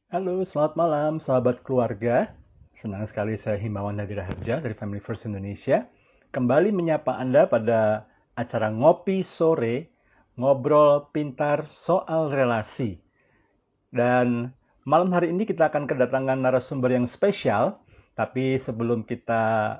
Halo, selamat malam sahabat keluarga. Senang sekali saya Himawan Nadira Harja dari Family First Indonesia. Kembali menyapa Anda pada acara Ngopi Sore, Ngobrol Pintar Soal Relasi. Dan malam hari ini kita akan kedatangan narasumber yang spesial. Tapi sebelum kita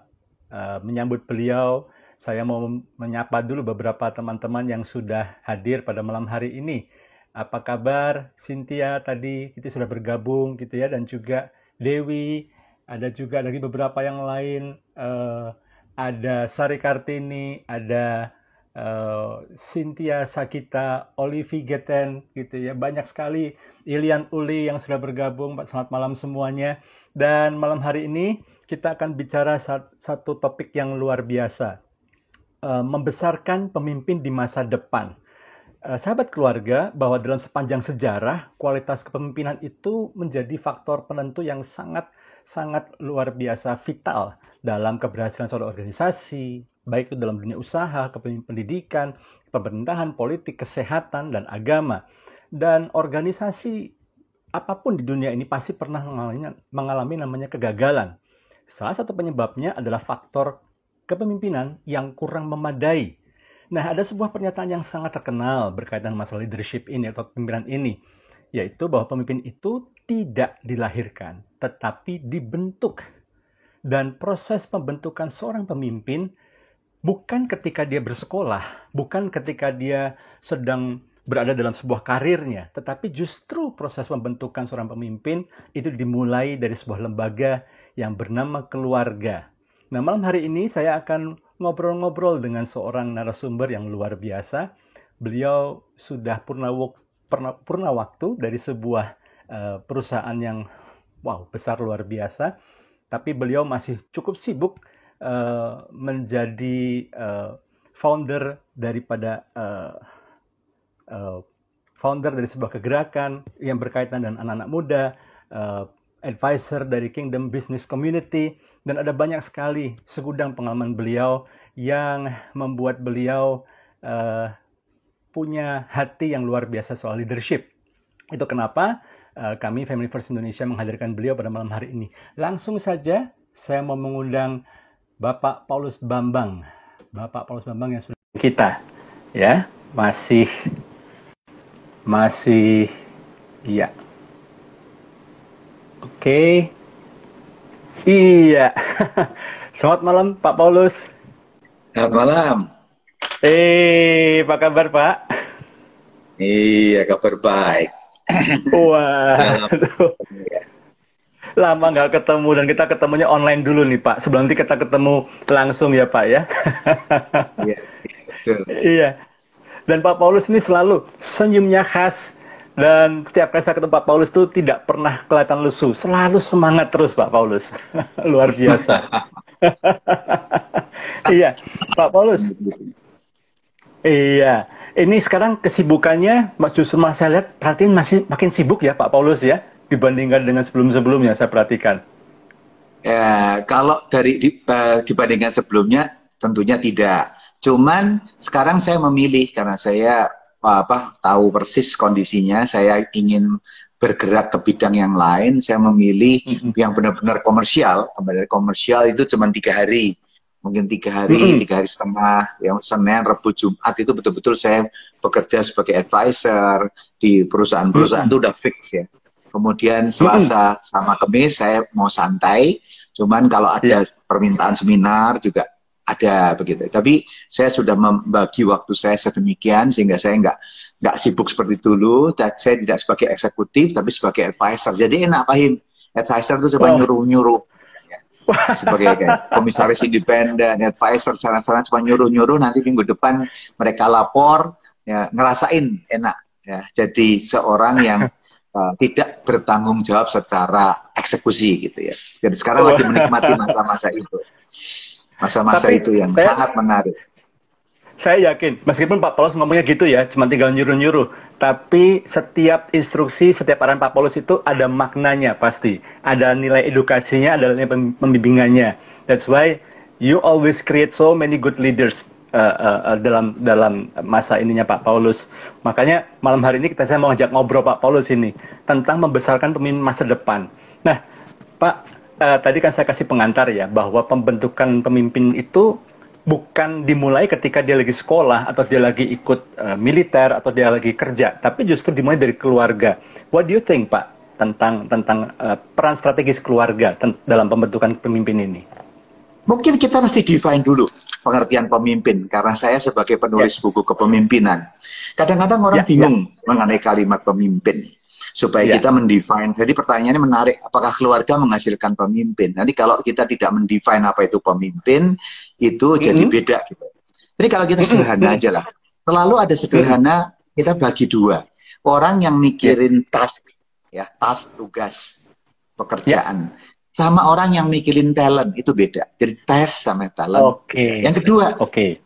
menyambut beliau, saya mau menyapa dulu beberapa teman-teman yang sudah hadir pada malam hari ini. Apa kabar Cynthia tadi itu sudah bergabung gitu ya, dan juga Dewi, ada juga dari beberapa yang lain, ada Sari Kartini, ada Cynthia Sakita, Olivi Geten gitu ya, banyak sekali, Ilian Uli yang sudah bergabung. Selamat malam semuanya. Dan malam hari ini kita akan bicara satu topik yang luar biasa, membesarkan pemimpin di masa depan. Sahabat keluarga, bahwa dalam sepanjang sejarah, kualitas kepemimpinan itu menjadi faktor penentu yang sangat luar biasa vital dalam keberhasilan suatu organisasi, baik itu dalam dunia usaha, pendidikan, pemerintahan, politik, kesehatan, dan agama. Dan organisasi apapun di dunia ini pasti pernah mengalami namanya kegagalan. Salah satu penyebabnya adalah faktor kepemimpinan yang kurang memadai. Nah, ada sebuah pernyataan yang sangat terkenal berkaitan masalah leadership ini atau kepemimpinan ini, yaitu bahwa pemimpin itu tidak dilahirkan, tetapi dibentuk. Dan proses pembentukan seorang pemimpin bukan ketika dia bersekolah, bukan ketika dia sedang berada dalam sebuah karirnya, tetapi justru proses pembentukan seorang pemimpin itu dimulai dari sebuah lembaga yang bernama keluarga. Nah, malam hari ini saya akan ngobrol-ngobrol dengan seorang narasumber yang luar biasa. Beliau sudah purna waktu dari sebuah perusahaan yang besar luar biasa, tapi beliau masih cukup sibuk menjadi founder daripada founder dari sebuah kegerakan yang berkaitan dengan anak-anak muda, advisor dari Kingdom Business Community, dan ada banyak sekali segudang pengalaman beliau yang membuat beliau punya hati yang luar biasa soal leadership. Itu kenapa kami Family First Indonesia menghadirkan beliau pada malam hari ini. Langsung saja saya mau mengundang Bapak Paulus Bambang. Bapak Paulus Bambang yang sudah kita ya, masih ya. Oke. Iya. Selamat malam Pak Paulus. Selamat malam. Apa kabar Pak? Iya, kabar baik. Wah, lama nggak ketemu, dan kita ketemunya online dulu nih Pak. Sebelum nanti kita ketemu langsung ya Pak ya. Iya, betul. Iya. Dan Pak Paulus ini selalu senyumnya khas, dan setiap kali saya ketemu Pak Paulus tuh tidak pernah kelihatan lesu, selalu semangat terus Pak Paulus. Luar biasa. Iya, Pak Paulus. Iya, ini sekarang kesibukannya, justru saya lihat perhatiin masih makin sibuk ya Pak Paulus ya, dibandingkan dengan sebelum-sebelumnya saya perhatikan. Ya, kalau dibandingkan sebelumnya tentunya tidak. Cuman sekarang saya memilih karena saya tahu persis kondisinya, saya ingin bergerak ke bidang yang lain, saya memilih yang benar-benar komersial. Benar komersial itu cuma 3 hari, mungkin 3 hari, 3 hari setengah, yang Senin, Rabu, Jumat itu betul-betul saya bekerja sebagai advisor di perusahaan-perusahaan itu udah fix ya. Kemudian Selasa sama Kamis saya mau santai, cuman kalau ada permintaan seminar juga ada begitu. Tapi saya sudah membagi waktu saya sedemikian sehingga saya nggak sibuk seperti dulu. Dan saya tidak sebagai eksekutif tapi sebagai advisor. Jadi enak Pak Him. Advisor itu cuma nyuruh-nyuruh. Ya. Sebagai komisaris independen, advisor sana-sana cuma nyuruh-nyuruh. Nanti minggu depan mereka lapor, ya, ngerasain enak. Ya. Jadi seorang yang tidak bertanggung jawab secara eksekusi gitu ya. Jadi sekarang lagi menikmati masa-masa itu. Masa-masa itu yang sangat menarik. Saya yakin, meskipun Pak Paulus ngomongnya gitu ya, cuma tinggal nyuruh-nyuruh, tapi setiap instruksi, setiap arahan Pak Paulus itu ada maknanya pasti. Ada nilai edukasinya, ada nilai pembimbingannya. That's why you always create so many good leaders. dalam masa ininya Pak Paulus. Makanya malam hari ini saya mau ngajak ngobrol Pak Paulus ini tentang membesarkan pemimpin masa depan. Nah, Pak, tadi kan saya kasih pengantar ya bahwa pembentukan pemimpin itu bukan dimulai ketika dia lagi sekolah atau dia lagi ikut militer atau dia lagi kerja, tapi justru dimulai dari keluarga. What do you think, Pak, tentang peran strategis keluarga dalam pembentukan pemimpin ini? Mungkin kita mesti define dulu pengertian pemimpin, karena saya sebagai penulis buku kepemimpinan, kadang-kadang orang bingung mengenai kalimat pemimpin. Supaya kita mendefine, jadi pertanyaannya menarik, apakah keluarga menghasilkan pemimpin? Nanti kalau kita tidak mendefine apa itu pemimpin, itu jadi beda gitu. Jadi kalau kita sederhana aja lah, selalu ada sederhana, kita bagi dua. Orang yang mikirin task, ya, task, tugas, pekerjaan, sama orang yang mikirin talent, itu beda. Jadi task sama talent. Yang kedua,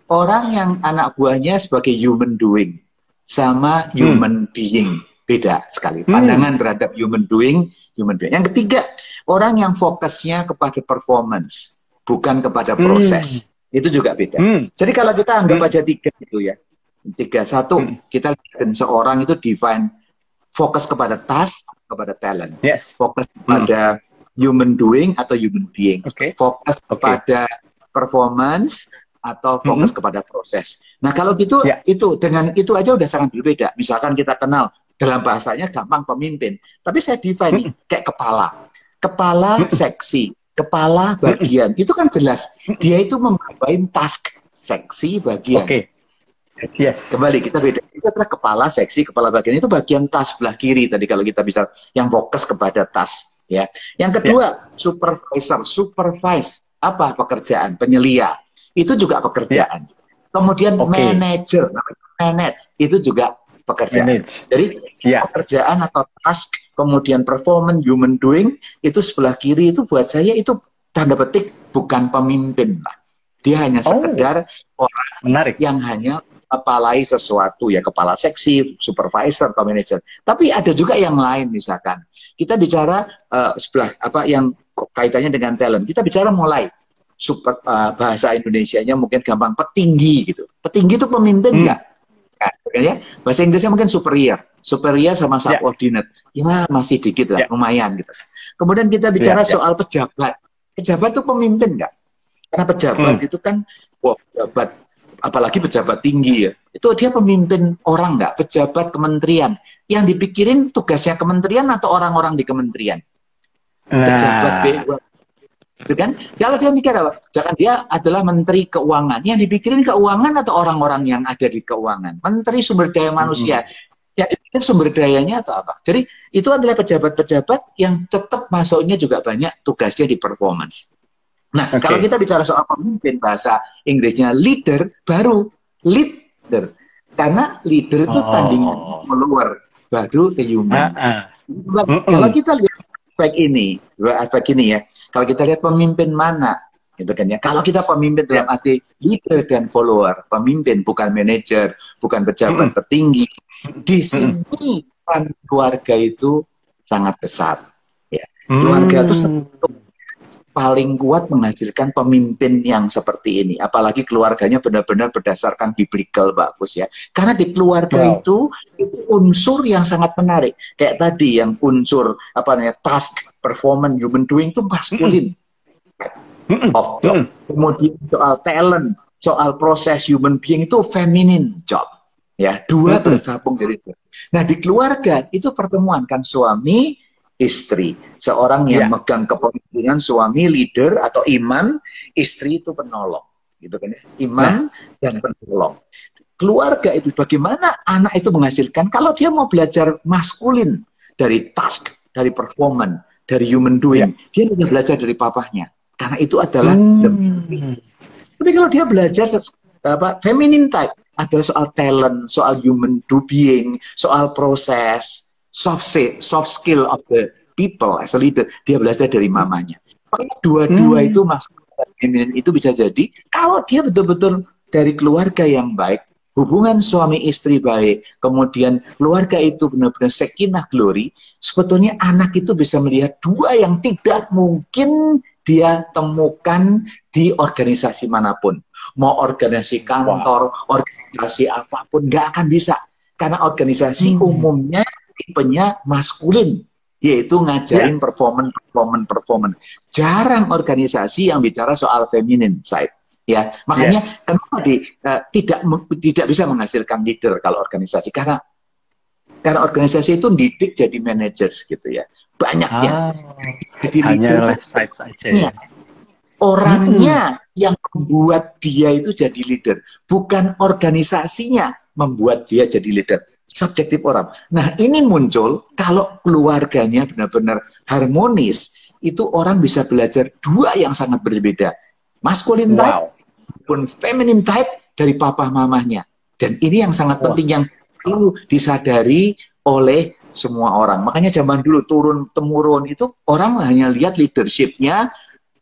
orang yang anak buahnya sebagai human doing, sama human being. Beda sekali pandangan terhadap human doing. Yang ketiga, orang yang fokusnya kepada performance, bukan kepada proses. Itu juga beda. Jadi kalau kita anggap aja tiga itu ya, satu, kita lihat seorang itu define fokus kepada task, kepada talent, fokus kepada human doing atau human being, fokus kepada performance atau fokus kepada proses. Nah kalau gitu, itu dengan itu aja udah sangat berbeda. Misalkan kita kenal dalam bahasanya gampang pemimpin, tapi saya define kayak kepala seksi, kepala bagian, itu kan jelas dia itu membawain task, seksi, bagian. Kembali kita beda, itu adalah kepala seksi, kepala bagian, itu bagian task sebelah kiri tadi kalau kita bisa yang fokus kepada task, ya. Yang kedua, supervisor, supervise, apa pekerjaan, penyelia, itu juga pekerjaan. Kemudian manager, manage, itu juga pekerjaan. Jadi pekerjaan atau task, kemudian performance, human doing, itu sebelah kiri itu buat saya itu tanda petik bukan pemimpin lah. Dia hanya sekedar orang yang hanya kepalai sesuatu, ya kepala seksi, supervisor atau manager. Tapi ada juga yang lain, misalkan kita bicara sebelah apa yang kaitannya dengan talent. Kita bicara mulai bahasa Indonesianya mungkin gampang, petinggi gitu. Petinggi itu pemimpin enggak? Ya, bahasa Inggrisnya mungkin superior sama subordinate, ya masih dikit lah, lumayan gitu. Kemudian kita bicara soal pejabat itu pemimpin nggak? Karena pejabat itu kan, pejabat, apalagi pejabat tinggi ya, itu dia pemimpin orang nggak? Pejabat kementerian, yang dipikirin tugasnya kementerian atau orang-orang di kementerian? Pejabat BUMN. Gitu kan? Kalau dia mikir apa? Jangan dia adalah menteri keuangan. Yang dipikirin keuangan atau orang-orang yang ada di keuangan? Menteri sumber daya manusia. Ya, itu sumber dayanya atau apa? Jadi itu adalah pejabat-pejabat yang tetap masuknya juga banyak tugasnya di performance. Nah, kalau kita bicara soal pemimpin, bahasa Inggrisnya leader, baru leader. Karena leader itu tandingan follower, baru ke human. Kalau kita lihat aspek ini ya. Kalau kita lihat pemimpin mana, gitu kan ya. Kalau kita pemimpin dalam arti leader dan follower, pemimpin bukan manajer, bukan pejabat petinggi. Di sini peran keluarga itu sangat besar. Ya. Keluarga itu paling kuat menghasilkan pemimpin yang seperti ini. Apalagi keluarganya benar-benar berdasarkan biblical, bagus ya. Karena di keluarga itu unsur yang sangat menarik. Kayak tadi yang unsur apa namanya task, performance, human doing itu maskulin. Kemudian soal talent, soal proses human being itu feminine job. Ya, dua bersambung dari itu. Nah, di keluarga itu pertemuan kan suami, istri. Seorang yang megang kepemimpinan, suami leader atau imam, istri itu penolong. Gitu kan ya. Imam dan penolong. Keluarga itu bagaimana anak itu menghasilkan, kalau dia mau belajar maskulin dari task, dari performance, dari human doing, dia tidak belajar dari papahnya. Karena itu adalah tapi kalau dia belajar feminine type, adalah soal talent, soal human being, soal proses, soft skill of the people as a leader, dia belajar dari mamanya. Dua-dua itu masuk feminin itu bisa jadi kalau dia betul-betul dari keluarga yang baik, hubungan suami istri baik, kemudian keluarga itu benar-benar sakinah glory, sebetulnya anak itu bisa melihat dua yang tidak mungkin dia temukan di organisasi manapun. Mau organisasi kantor, organisasi apapun, nggak akan bisa. Karena organisasi umumnya tipenya maskulin, yaitu ngajarin performance. Jarang organisasi yang bicara soal feminine side. Ya, makanya kenapa tidak bisa menghasilkan leader kalau organisasi, karena organisasi itu didik jadi managers gitu ya, banyaknya. Jadi leader itu orangnya yang membuat dia itu jadi leader, bukan organisasinya membuat dia jadi leader. Subjektif orang. Nah, ini muncul kalau keluarganya benar-benar harmonis, itu orang bisa belajar dua yang sangat berbeda. Masculine type pun feminine type dari papa mamahnya. Dan ini yang sangat penting, yang perlu disadari oleh semua orang. Makanya zaman dulu turun-temurun itu orang hanya lihat leadership-nya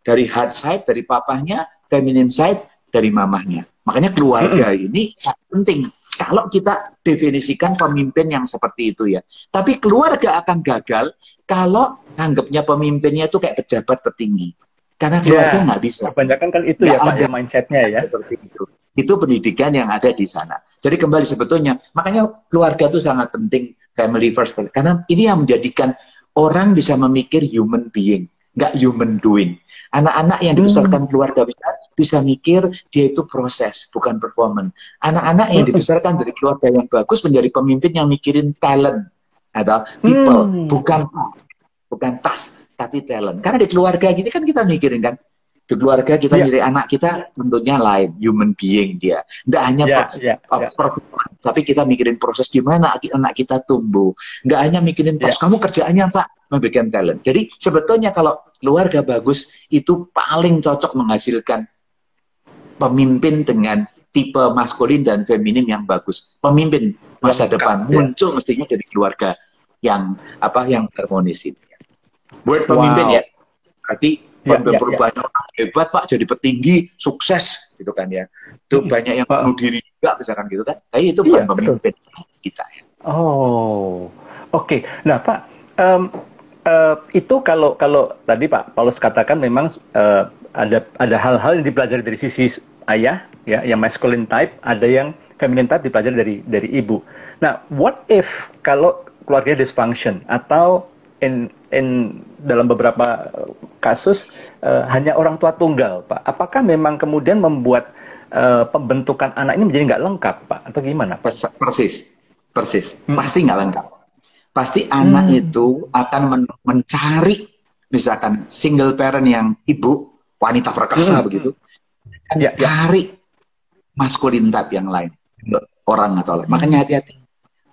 dari hard side, dari papahnya, feminine side, dari mamahnya. Makanya keluarga ini sangat penting. Kalau kita definisikan pemimpin yang seperti itu ya. Tapi keluarga akan gagal kalau anggapnya pemimpinnya itu kayak pejabat tertinggi. Karena keluarga nggak bisa. Kebanyakan kan itu ya Pak, mindsetnya ya. Seperti itu. Itu pendidikan yang ada di sana. Jadi kembali sebetulnya, makanya keluarga itu sangat penting, family first. Karena ini yang menjadikan orang bisa memikir human being, nggak human doing. Anak-anak yang dibesarkan keluarga bisa mikir dia itu proses, bukan performance. Anak-anak yang dibesarkan dari keluarga yang bagus menjadi pemimpin yang mikirin talent atau people, bukan task, tapi talent. Karena di keluarga gini kan kita mikirin kan, di keluarga kita milih anak kita tentunya lain, human being dia. Nggak hanya performance, tapi kita mikirin proses gimana anak kita tumbuh. Nggak hanya mikirin proses, kamu kerjaannya Pak, memberikan talent. Jadi sebetulnya kalau keluarga bagus itu paling cocok menghasilkan pemimpin dengan tipe maskulin dan feminin yang bagus. Pemimpin masa depan muncul mestinya dari keluarga yang harmonis ini. Buat pemimpin ya, berarti perubahan orang hebat Pak, jadi petinggi, sukses gitu kan ya. Itu banyak yang bunuh diri juga misalkan gitu kan. Tapi itu bukan pemimpin kita ya. Oke. Nah Pak, itu kalau tadi Pak Paulus katakan memang ada hal-hal yang dipelajari dari sisi ayah ya, yang masculine type, ada yang feminine type dipelajari dari ibu. Nah, what if kalau keluarga dysfunction atau dalam beberapa kasus hanya orang tua tunggal, Pak? Apakah memang kemudian membuat pembentukan anak ini menjadi nggak lengkap, Pak? Atau gimana, Pak? Persis. Pasti nggak lengkap. Pasti anak itu akan mencari, misalkan single parent yang ibu, wanita perkasa begitu, cari maskulin type yang lain, orang atau lain. Makanya hati-hati.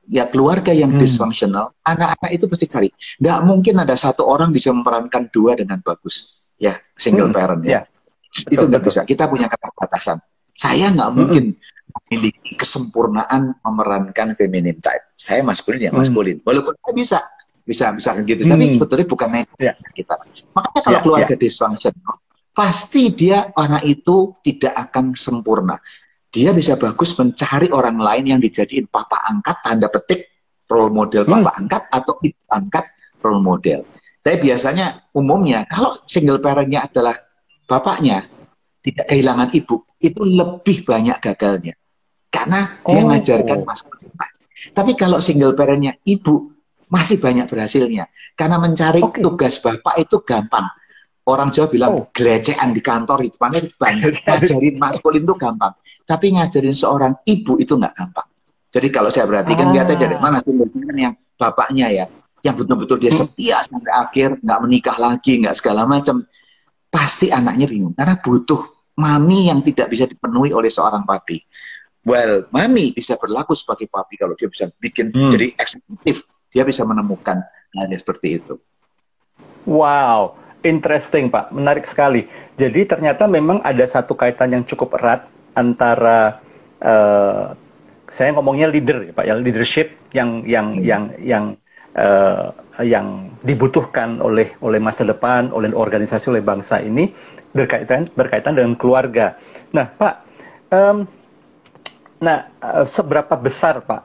Ya keluarga yang dysfunctional, anak-anak itu pasti cari. Nggak mungkin ada satu orang bisa memerankan dua dengan bagus. Ya, single parent ya. Itu nggak bisa. Kita punya keterbatasan. Saya nggak mungkin memiliki kesempurnaan memerankan feminine type. Saya maskulin ya maskulin. Walaupun saya bisa gitu. Tapi sebetulnya bukan kita. Makanya kalau keluarga dysfunctional, pasti dia anak itu tidak akan sempurna. Dia bisa bagus mencari orang lain yang dijadiin papa angkat, tanda petik, role model papa angkat, atau ibu angkat, role model. Tapi biasanya, umumnya, kalau single parent-nya adalah bapaknya, tidak kehilangan ibu, itu lebih banyak gagalnya. Karena dia ngajarkan maskulinitas. Tapi kalau single parent-nya ibu, masih banyak berhasilnya. Karena mencari tugas bapak itu gampang. Orang Jawa bilang gelecekan di kantor itu banyak. Ngajarin maskulin itu gampang, tapi ngajarin seorang ibu itu nggak gampang. Jadi kalau saya perhatikan lihat aja dari mana sih yang bapaknya ya, yang betul-betul dia setia sampai akhir, nggak menikah lagi, nggak segala macam, pasti anaknya bingung karena butuh mami yang tidak bisa dipenuhi oleh seorang papi. Well, mami bisa berlaku sebagai papi kalau dia bisa bikin jadi eksekutif, dia bisa menemukan hal seperti itu. Wow. Interesting Pak, menarik sekali. Jadi ternyata memang ada satu kaitan yang cukup erat antara saya ngomongnya leader ya Pak, yang leadership yang dibutuhkan oleh masa depan, oleh organisasi, oleh bangsa ini berkaitan dengan keluarga. Nah Pak, seberapa besar Pak?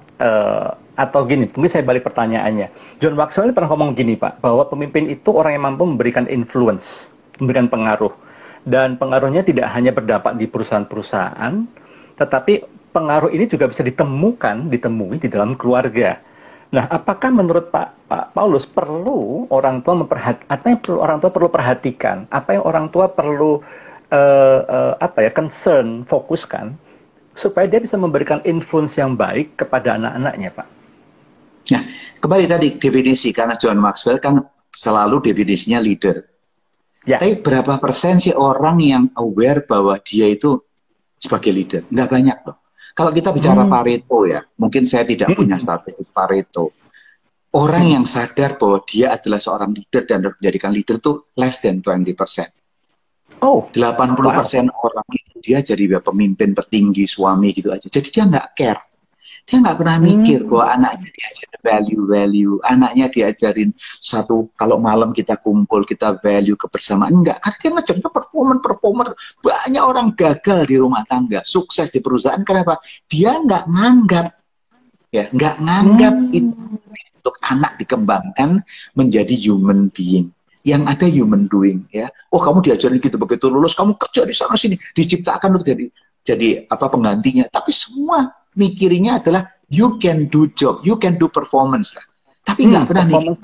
Atau gini, mungkin saya balik pertanyaannya. John Maxwell ini pernah ngomong gini Pak, bahwa pemimpin itu orang yang mampu memberikan influence, memberikan pengaruh. Dan pengaruhnya tidak hanya berdampak di perusahaan-perusahaan, tetapi pengaruh ini juga bisa ditemui di dalam keluarga. Nah, apakah menurut Pak Paulus perlu orang tua apa yang perlu orang tua perlu perhatikan, apa yang orang tua perlu concern, fokuskan, supaya dia bisa memberikan influence yang baik kepada anak-anaknya, Pak? Nah, kembali tadi definisi, karena John Maxwell kan selalu definisinya leader. Ya. Tapi berapa persen sih orang yang aware bahwa dia itu sebagai leader? Nggak banyak loh. Kalau kita bicara Pareto ya, mungkin saya tidak punya statistik Pareto. Orang yang sadar bahwa dia adalah seorang leader dan menjadikan leader itu less than 20%. Oh, 80% orang itu dia jadi pemimpin petinggi, suami gitu aja. Jadi dia nggak care. Dia nggak pernah mikir bahwa anaknya diajarin value-value, anaknya diajarin satu, kalau malam kita kumpul, kita value kebersamaan. Enggak, karena dia ngajarnya performer. Banyak orang gagal di rumah tangga, sukses di perusahaan. Kenapa? Dia nggak nganggap itu untuk anak dikembangkan menjadi human being. Yang ada human doing, ya. Oh, kamu diajarin gitu, begitu lulus kamu kerja di sana sini, diciptakan untuk jadi penggantinya. Tapi semua mikirnya adalah you can do job, you can do performance lah. Tapi nggak pernah mikir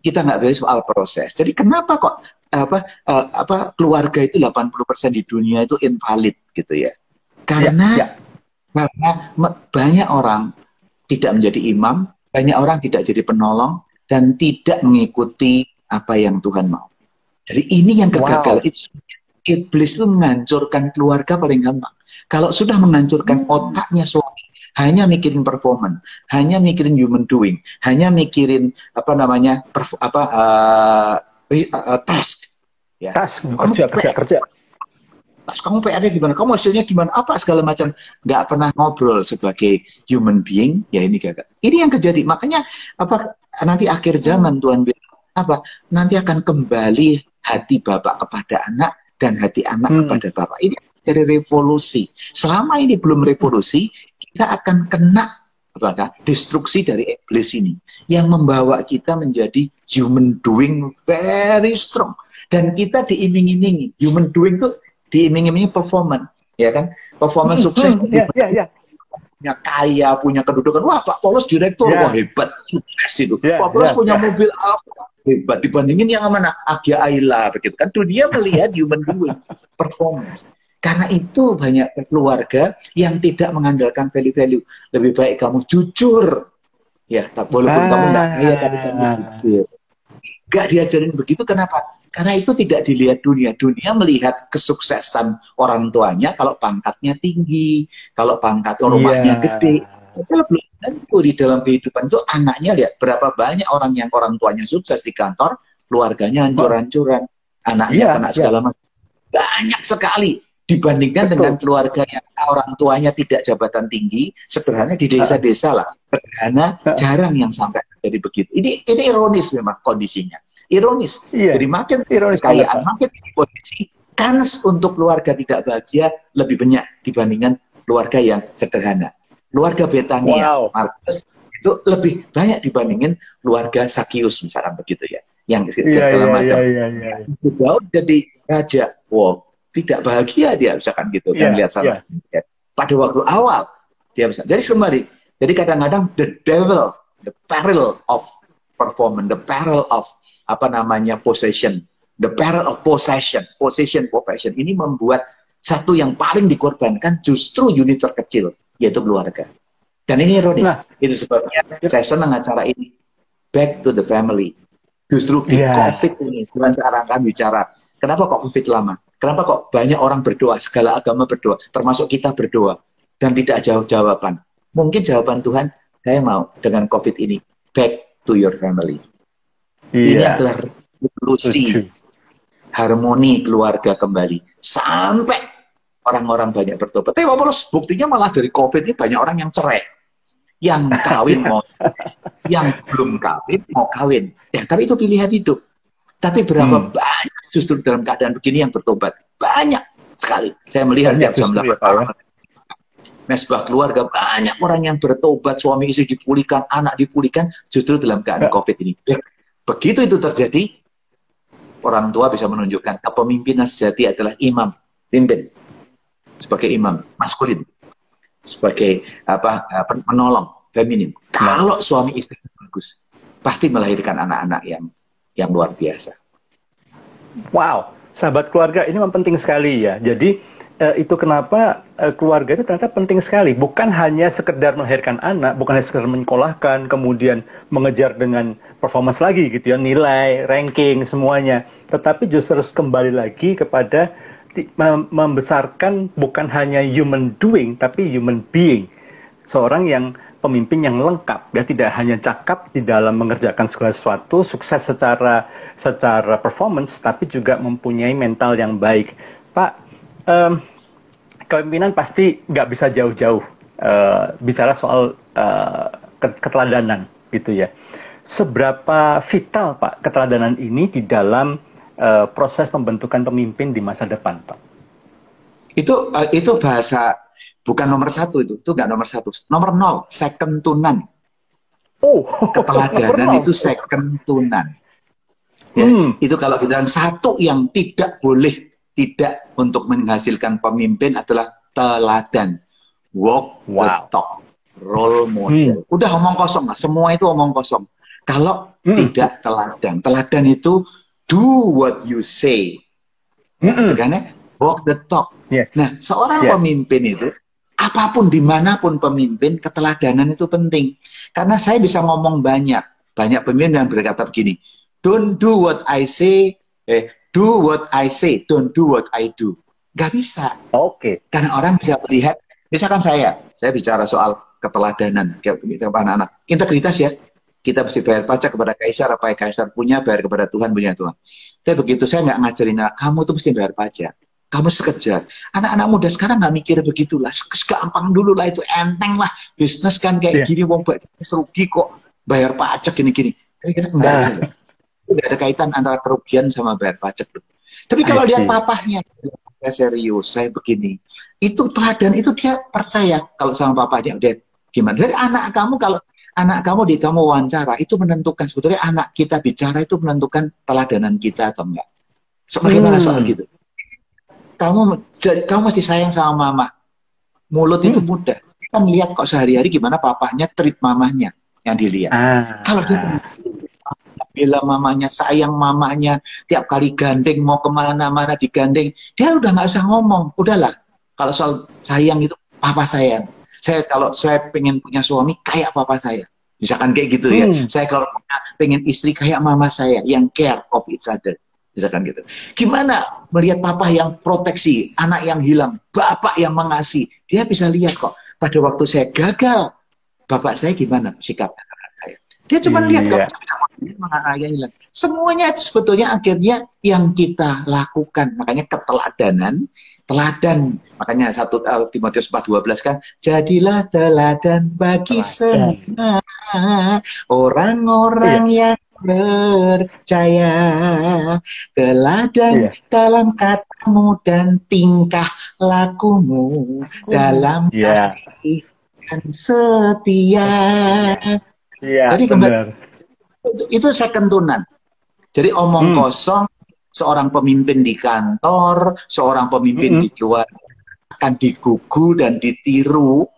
kita nggak berani soal proses. Jadi kenapa kok keluarga itu 80% di dunia itu invalid gitu ya? Karena banyak orang tidak menjadi imam, banyak orang tidak jadi penolong dan tidak mengikuti apa yang Tuhan mau. Jadi ini yang kegagalan itu. Iblis itu menghancurkan keluarga paling gampang. Kalau sudah menghancurkan otaknya suami, hanya mikirin performance, hanya mikirin human doing, hanya mikirin task. Ya. Task, kerja. Task, kamu PR-nya gimana? Kamu hasilnya gimana? Apa segala macam. Nggak pernah ngobrol sebagai human being, ya ini gagal. Ini yang terjadi. Makanya nanti akhir zaman Tuhan bilang nanti akan kembali hati bapak kepada anak dan hati anak kepada bapak. Ini dari revolusi. Selama ini belum revolusi, kita akan kena destruksi dari iblis ini yang membawa kita menjadi human doing very strong. Dan kita diiming-imingi. Human doing itu diiming-imingi performance, ya kan? Performance sukses. Punya kaya, punya kedudukan. Wah, Pak Paulus direktur, wah hebat, sukses itu. Pak Paulus punya mobil apa? Hebat dibandingin yang mana? Agia Ayla, begitu kan? Dunia melihat human doing, performance. Karena itu banyak keluarga yang tidak mengandalkan value-value. Lebih baik kamu jujur, ya. Walaupun kamu nggak kaya, tapi kamu jujur. Nggak diajarin begitu, kenapa? Karena itu tidak dilihat dunia. Dunia melihat kesuksesan orang tuanya kalau pangkatnya tinggi, kalau pangkat rumahnya gede. Belum tentu di dalam kehidupan itu anaknya lihat berapa banyak orang yang orang tuanya sukses di kantor, keluarganya hancur-hancuran, anaknya kena segala macam. Banyak sekali dibandingkan dengan keluarga yang orang tuanya tidak jabatan tinggi, sederhana di desa-desa lah, sederhana jarang yang sampai jadi begitu. Ini ironis memang kondisinya. Ironis. Jadi makin kekayaan, makin kondisi, kans untuk keluarga tidak bahagia lebih banyak dibandingkan keluarga yang sederhana. Keluarga Betania, Markus itu lebih banyak dibandingin keluarga Sakius misalkan begitu ya, yang segala macam. Daud jadi raja, wow, tidak bahagia dia misalkan gitu, dan lihat sama. Pada waktu awal dia bisa. Jadi kembali, jadi kadang-kadang the devil, the peril of performance, the peril of possession, the peril of possession ini membuat satu yang paling dikorbankan justru unit terkecil, yaitu keluarga. Dan ini ironis. Itu sebabnya saya senang acara ini. Back to the family. Justru di COVID ini, sekarang kan bicara, kenapa kok COVID lama? Kenapa kok banyak orang berdoa, segala agama berdoa, termasuk kita berdoa, dan tidak jawab jawaban? Mungkin jawaban Tuhan, saya mau dengan COVID ini, back to your family. Ini adalah revolusi, harmoni keluarga kembali. Sampai orang-orang banyak bertobat. Tapi Paulus, buktinya malah dari COVID ini banyak orang yang cerai. Yang kawin mau, yang belum kawin mau kawin. Ya, tapi itu pilihan hidup. Tapi berapa banyak justru dalam keadaan begini yang bertobat? Banyak sekali. Saya melihat tiap jam 8 mesbah keluarga, banyak orang yang bertobat, suami istri dipulihkan, anak dipulihkan, justru dalam keadaan COVID ini. Begitu itu terjadi, orang tua bisa menunjukkan kepemimpinan sejati adalah imam, pimpin sebagai imam maskulin, sebagai penolong feminin. Kalau suami istri bagus, pasti melahirkan anak-anak yang luar biasa. Wow, sahabat keluarga ini memang penting sekali ya. Jadi itu kenapa keluarga itu ternyata penting sekali. Bukan hanya sekedar melahirkan anak, bukan hanya sekedar menyekolahkan, kemudian mengejar dengan performance lagi gitu ya, nilai, ranking, semuanya. Tetapi justru harus kembali lagi kepada membesarkan bukan hanya human doing, tapi human being. Seorang yang pemimpin yang lengkap, dia tidak hanya cakap di dalam mengerjakan segala sesuatu, sukses secara performance, tapi juga mempunyai mental yang baik. Pak, kepemimpinan pasti nggak bisa jauh-jauh bicara soal keteladanan, gitu ya. Seberapa vital, Pak, keteladanan ini di dalam proses pembentukan pemimpin di masa depan, Pak? Itu bahasa bukan nomor 1 itu nggak nomor 1, nomor 0, second to none. Oh, keteladanan itu second to none. Ya, itu kalau kita satu yang tidak tidak untuk menghasilkan pemimpin adalah teladan, walk the talk, role model. Udah omong kosong lah, semua itu omong kosong. Kalau tidak teladan itu do what you say. Tegannya walk the talk. Yes. Nah, seorang pemimpin itu apapun dimanapun pemimpin, keteladanan itu penting. Karena saya bisa ngomong banyak pemimpin yang berkata begini, don't do what I say, do what I say, don't do what I do. Gak bisa. Oke. Karena orang bisa melihat, misalkan saya bicara soal keteladanan, kayak anak-anak, integritas ya. Kita mesti bayar pajak kepada kaisar, apa yang kaisar punya, bayar kepada Tuhan, punya Tuhan. Tapi begitu saya nggak ngajarin anak, kamu tuh mesti bayar pajak. Kamu sekejar. Anak-anak muda sekarang nggak mikir begitulah. Gampang dulu lah, itu enteng lah. Bisnis kan kayak gini, wong rugi kok. Bayar pajak gini-gini. Kira-kira enggak ada. Tidak ada kaitan antara kerugian sama bayar pajak. Tapi kalau lihat papahnya, saya serius, saya begini. Itu teladan, itu dia percaya. Kalau sama papahnya, dia gimana? Dari anak kamu, kalau anak kamu di kamu wawancara, itu menentukan. Sebetulnya anak kita bicara itu menentukan teladanan kita atau enggak. Bagaimana soal gitu? Kamu mesti sayang sama mama. Mulut itu mudah. Kan lihat kok sehari-hari gimana papahnya treat mamanya yang dilihat. Kalau dia bela mamanya, sayang mamanya, tiap kali gandeng mau kemana-mana digandeng, dia udah nggak usah ngomong. Udahlah. Kalau soal sayang itu papa sayang. Kalau saya pengen punya suami kayak papa saya. Misalkan kayak gitu ya. Saya kalau pengen istri kayak mama saya yang care of each other. Misalkan gitu. Gimana melihat papa yang proteksi, anak yang hilang, bapak yang mengasihi. Dia bisa lihat kok, pada waktu saya gagal, bapak saya gimana sikapnya terhadap saya. Dia cuma lihat kok, anak yang hilang. Semuanya itu sebetulnya akhirnya yang kita lakukan. Makanya keteladanan, teladan. Makanya 1 Timotius 4:12 kan, jadilah teladan bagi semua orang-orang yang percaya, teladan dalam katamu dan tingkah lakumu, dalam kasih dan setia. Jadi itu second to none. Jadi omong kosong, seorang pemimpin di kantor, seorang pemimpin di keluarga akan digugu dan ditiru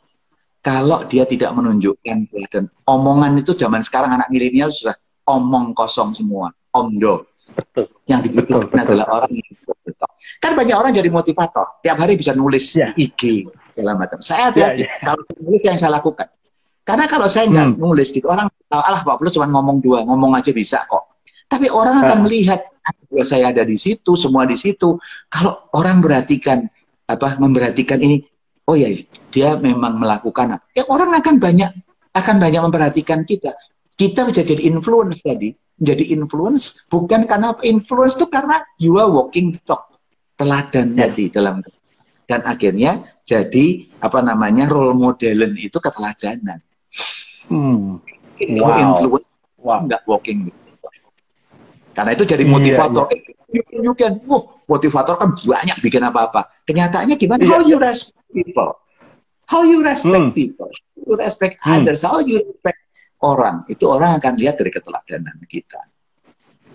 kalau dia tidak menunjukkan teladan. Omongan itu zaman sekarang anak milenial sudah omong kosong semua, omdo. Betul. Yang dibutuhkan adalah orang yang betul. Kan banyak orang jadi motivator, tiap hari bisa nulis IG segala macam. Saya hati-hati kalau nulis yang saya lakukan. Karena kalau saya nggak nulis gitu, orang tahu, alah Pak Plus cuma ngomong aja bisa kok. Tapi orang akan melihat saya ada di situ, semua di situ. Kalau orang memperhatikan ini, oh ya, dia memang melakukan apa? Ya orang akan banyak memperhatikan kita. Kita bisa jadi influence tadi. Menjadi influence bukan karena influence itu karena you are walking the talk. Teladan tadi dalam. Dan akhirnya jadi role modelen itu keteladanan. Influence nggak walking the talk. Karena itu jadi motivator. You can, motivator kan banyak bikin apa-apa. Kenyataannya gimana? How you respect people. How you respect people. You respect others. How you respect orang, itu orang akan lihat dari keteladanan kita.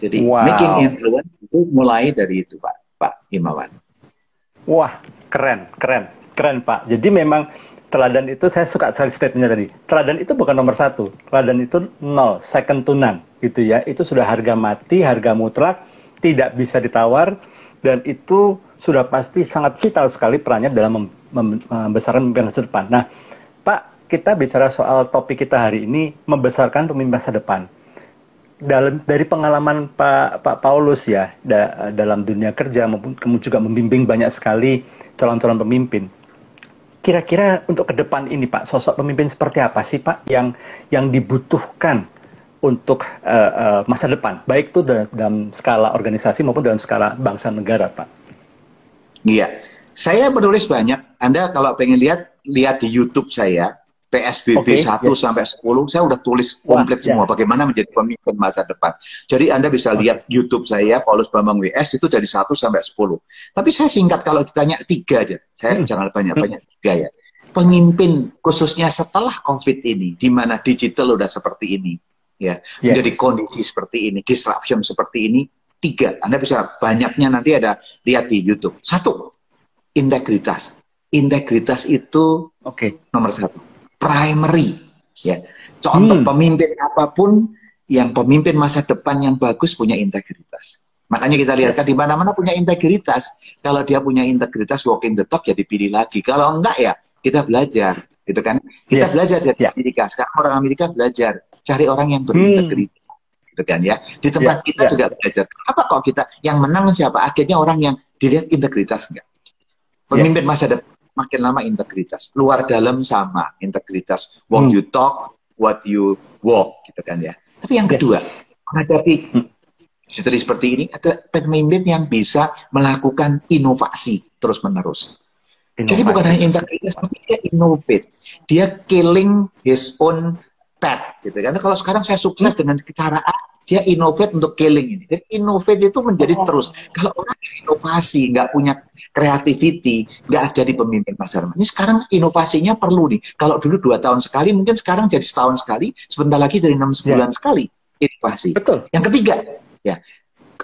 Jadi making Wow. influence itu mulai dari itu Pak Himawan. Wah, keren, keren, keren Pak. Jadi memang teladan itu, saya suka sekali statementnya tadi. Teladan itu bukan nomor satu, teladan itu nol, second to none, gitu ya. Itu sudah harga mati, harga mutlak, tidak bisa ditawar, dan itu sudah pasti sangat vital sekali perannya dalam membesarkan pemimpin masa depan. Nah, Pak, kita bicara soal topik kita hari ini, membesarkan pemimpin masa depan. Dari pengalaman Pak Paulus ya, dalam dunia kerja maupun kemudian juga membimbing banyak sekali calon-calon pemimpin. Kira-kira untuk ke depan ini Pak, sosok pemimpin seperti apa sih Pak yang dibutuhkan untuk masa depan, baik itu dalam skala organisasi maupun dalam skala bangsa negara Pak? Iya, saya menulis banyak. Anda kalau pengen lihat di YouTube saya, PSBB 1 yes. sampai 10, saya udah tulis Wah, komplit ya. semua bagaimana menjadi pemimpin masa depan. Jadi Anda bisa lihat YouTube saya, Paulus Bambang WS, itu dari 1 sampai 10. Tapi saya singkat, kalau ditanya 3 aja. Saya jangan banyak-banyak, 3 ya. Pemimpin khususnya setelah COVID ini, di mana digital udah seperti ini, ya, menjadi kondisi seperti ini, disruption seperti ini, 3. Anda bisa banyaknya nanti ada lihat di YouTube. 1, integritas. Integritas itu nomor 1. Primary, ya. Contoh pemimpin apapun, yang pemimpin masa depan yang bagus punya integritas. Makanya kita lihat kan di mana-mana punya integritas. Kalau dia punya integritas, walking the talk, ya dipilih lagi. Kalau enggak, ya kita belajar, gitu kan? Kita belajar dari Amerika. Sekarang orang Amerika belajar cari orang yang berintegritas, gitu kan ya? Di tempat kita juga belajar. Apa kok kita yang menang siapa? Akhirnya orang yang dilihat integritas enggak? Pemimpin masa depan makin lama integritas, luar dalam sama integritas, what you talk, what you walk, gitu kan ya. Tapi yang kedua, menghadapi situasi seperti ini, ada pemimpin yang bisa melakukan inovasi terus menerus. Jadi bukan hanya integritas, tapi dia innovate, dia killing his own path, gitu kan. Kalau sekarang saya sukses dengan cara A, dia innovate untuk killing ini. Dan innovate itu menjadi terus. Kalau orang inovasi, nggak punya creativity, nggak jadi pemimpin masa depan. Ini sekarang inovasinya perlu nih. Kalau dulu 2 tahun sekali, mungkin sekarang jadi setahun sekali, sebentar lagi jadi 6 bulan sekali inovasi. Betul. Yang ketiga, ya,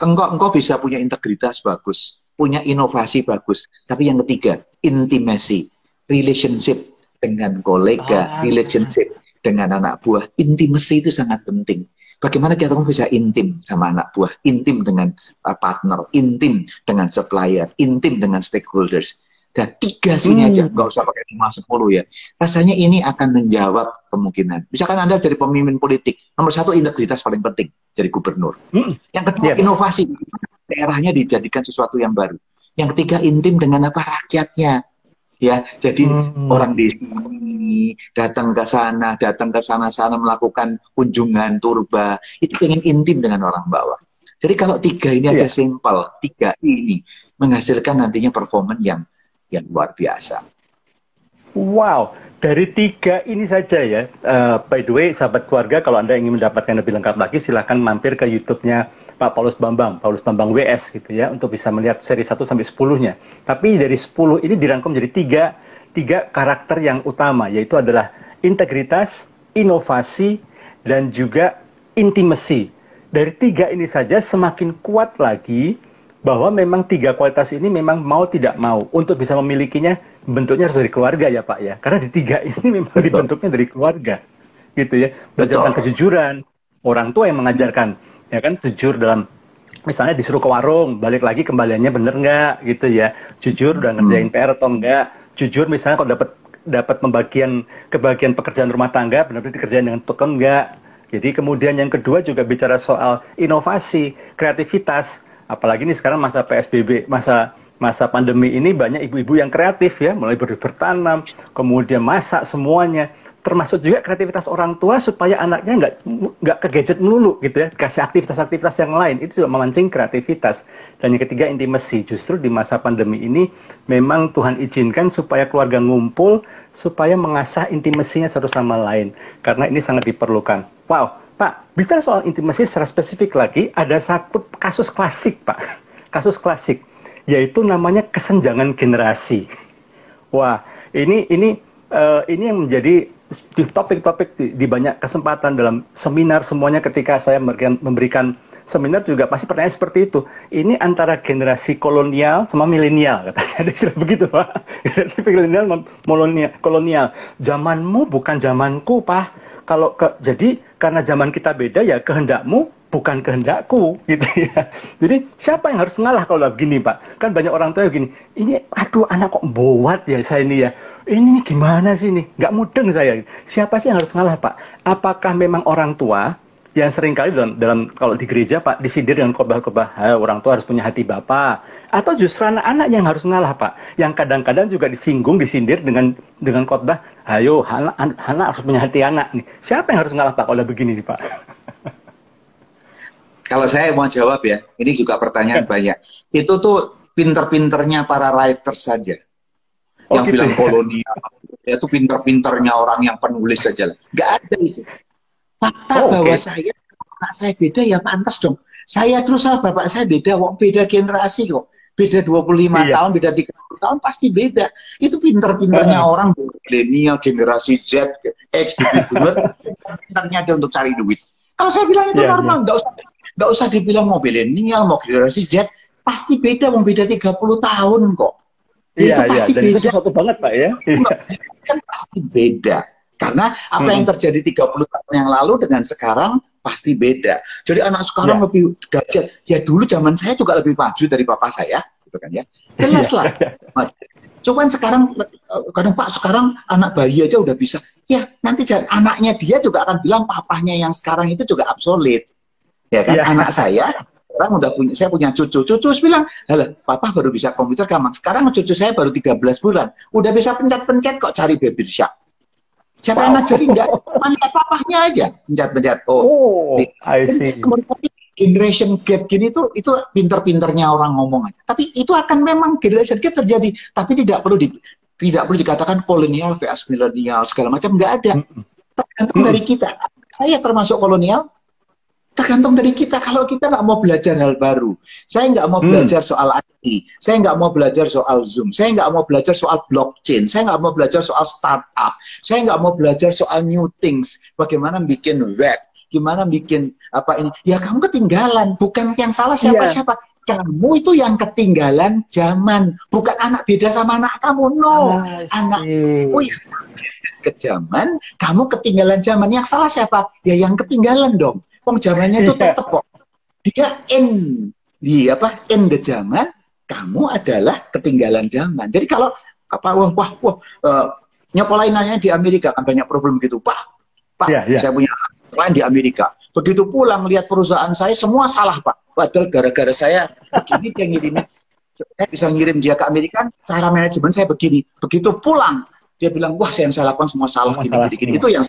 engkau bisa punya integritas bagus, punya inovasi bagus. Tapi yang ketiga, intimacy, relationship dengan kolega, relationship dengan anak buah. Intimacy itu sangat penting. Bagaimana kita bisa intim sama anak buah, intim dengan partner, intim dengan supplier, intim dengan stakeholders. Dan 3 sini aja, nggak usah pakai 5-10 ya. Rasanya ini akan menjawab kemungkinan. Misalkan Anda jadi pemimpin politik, nomor 1 integritas paling penting, jadi gubernur. Yang kedua, inovasi, daerahnya dijadikan sesuatu yang baru. Yang ketiga, intim dengan apa? Rakyatnya. Ya, jadi orang di sini datang ke sana melakukan kunjungan turba, itu ingin intim dengan orang bawah. Jadi kalau 3 ini aja simple, 3 ini menghasilkan nantinya performan yang luar biasa. Wow, dari 3 ini saja ya. By the way, sahabat keluarga, kalau Anda ingin mendapatkan lebih lengkap lagi, silahkan mampir ke YouTube-nya Pak Paulus Bambang WS gitu ya, untuk bisa melihat seri 1 sampai 10-nya. Tapi dari 10 ini dirangkum menjadi 3 karakter yang utama, yaitu adalah integritas, inovasi, dan juga intimacy. Dari 3 ini saja semakin kuat lagi bahwa memang 3 kualitas ini memang mau tidak mau untuk bisa memilikinya, bentuknya harus dari keluarga ya Pak ya. Karena di 3 ini memang dibentuknya dari keluarga, gitu ya. Berdasarkan kejujuran, orang tua yang mengajarkan, ya kan, jujur dalam, misalnya disuruh ke warung, balik lagi kembaliannya bener nggak, gitu ya. Jujur udah ngerjain PR atau enggak. Jujur misalnya kalau dapat kebagian pekerjaan rumah tangga, benar-benar dikerjain dengan tekun enggak. Jadi kemudian yang kedua juga bicara soal inovasi, kreativitas. Apalagi nih sekarang masa PSBB, masa pandemi ini banyak ibu-ibu yang kreatif ya, mulai bertanam, kemudian masak semuanya. Termasuk juga kreativitas orang tua supaya anaknya nggak ke gadget melulu gitu ya, kasih aktivitas-aktivitas yang lain, itu juga memancing kreativitas. Dan yang ketiga, intimacy. Justru di masa pandemi ini memang Tuhan izinkan supaya keluarga ngumpul, supaya mengasah intimasinya satu sama lain, karena ini sangat diperlukan. Wow, Pak, bicara soal intimasi secara spesifik lagi, ada satu kasus klasik Pak, kasus klasik, yaitu namanya kesenjangan generasi. Wah, ini yang menjadi di topik-topik di banyak kesempatan dalam seminar semuanya, ketika saya memberikan seminar juga pasti pertanyaan seperti itu. Ini antara generasi kolonial sama milenial, katanya. Ada istilah begitu, Pak. Generasi milenial sama kolonial. Zamanmu bukan zamanku, Pak. Jadi karena zaman kita beda ya, kehendakmu bukan kehendakku, gitu ya. Jadi siapa yang harus ngalah kalau begini, Pak? Kan banyak orang tua gini, ini aduh anak kok buat ya saya ini ya. Ini gimana sih ini? Nggak mudeng saya. Siapa sih yang harus ngalah, Pak? Apakah memang orang tua yang seringkali dalam kalau di gereja, Pak, disindir dengan khotbah-khotbah, orang tua harus punya hati Bapa, atau justru anak-anak yang harus ngalah, Pak? Yang kadang-kadang juga disinggung, disindir dengan khotbah, ayo anak harus punya hati anak nih. Siapa yang harus ngalah, Pak, kalau begini nih, Pak? Kalau saya mau jawab ya, ini juga pertanyaan banyak. Itu tuh pinter-pinternya para writer saja. Yang gitu bilang ya? kolonial, itu pinter-pinternya orang yang penulis saja. Nggak ada itu. Fakta bahwa saya, anak saya beda ya pantas dong. Saya dulu sama bapak saya beda, beda generasi kok. Beda 25 tahun, beda 30 tahun, pasti beda. Itu pinter-pinternya orang, milenial, generasi Z, X, baby boomer, pinternya dia untuk cari duit. Kalau saya bilang itu normal, nggak usah dibilang mau milenial, mau generasi Z, pasti beda, mau beda 30 tahun kok. Itu pasti dan beda. itu sesuatu banget, Pak, ya. Kan pasti beda. Karena apa yang terjadi 30 tahun yang lalu dengan sekarang pasti beda. Jadi anak sekarang lebih gadget. Ya dulu zaman saya juga lebih maju dari papa saya, gitu kan ya. Jelas lah. Cuman sekarang, kadang Pak, sekarang anak bayi aja udah bisa. Ya, nanti anaknya dia juga akan bilang papahnya yang sekarang itu juga obsolete. Ya kan, anak saya sekarang udah punya, saya punya cucu bilang, halah, papa baru bisa komputer gampang. Sekarang cucu saya baru 13 bulan, udah bisa pencet-pencet kok cari baby shark. Siapa yang ngajarin? Enggak, lihat papahnya aja pencet-pencet. I see. Kemudian generation gap gini itu pinter-pinternya orang ngomong aja. Tapi itu akan memang generation gap terjadi, tapi tidak perlu dikatakan kolonial vs milenial segala macam, nggak ada. Tergantung dari kita. Saya termasuk kolonial. Tergantung dari kita. Kalau kita nggak mau belajar hal baru, saya nggak mau belajar soal IT, saya nggak mau belajar soal Zoom, saya nggak mau belajar soal blockchain, saya nggak mau belajar soal startup, saya nggak mau belajar soal new things, bagaimana bikin web, gimana bikin apa ini. Ya kamu ketinggalan. Bukan yang salah siapa-siapa. Kamu itu yang ketinggalan zaman. Bukan anak beda sama anak kamu. No. Anakmu yang ke zaman, kamu ketinggalan zaman. Yang salah siapa? Ya yang ketinggalan dong. Zamannya itu tetap kok. Dia in the zaman, kamu adalah ketinggalan zaman. Jadi kalau nyekolahinannya di Amerika kan banyak problem gitu. Pak, saya punya lain di Amerika. Begitu pulang lihat perusahaan saya semua salah, Pak. Padahal gara-gara saya begini dia ngirimin. Saya bisa ngirim dia ke Amerika, cara manajemen saya begini. Begitu pulang dia bilang, wah saya yang saya lakukan semua salah gini. Itu yang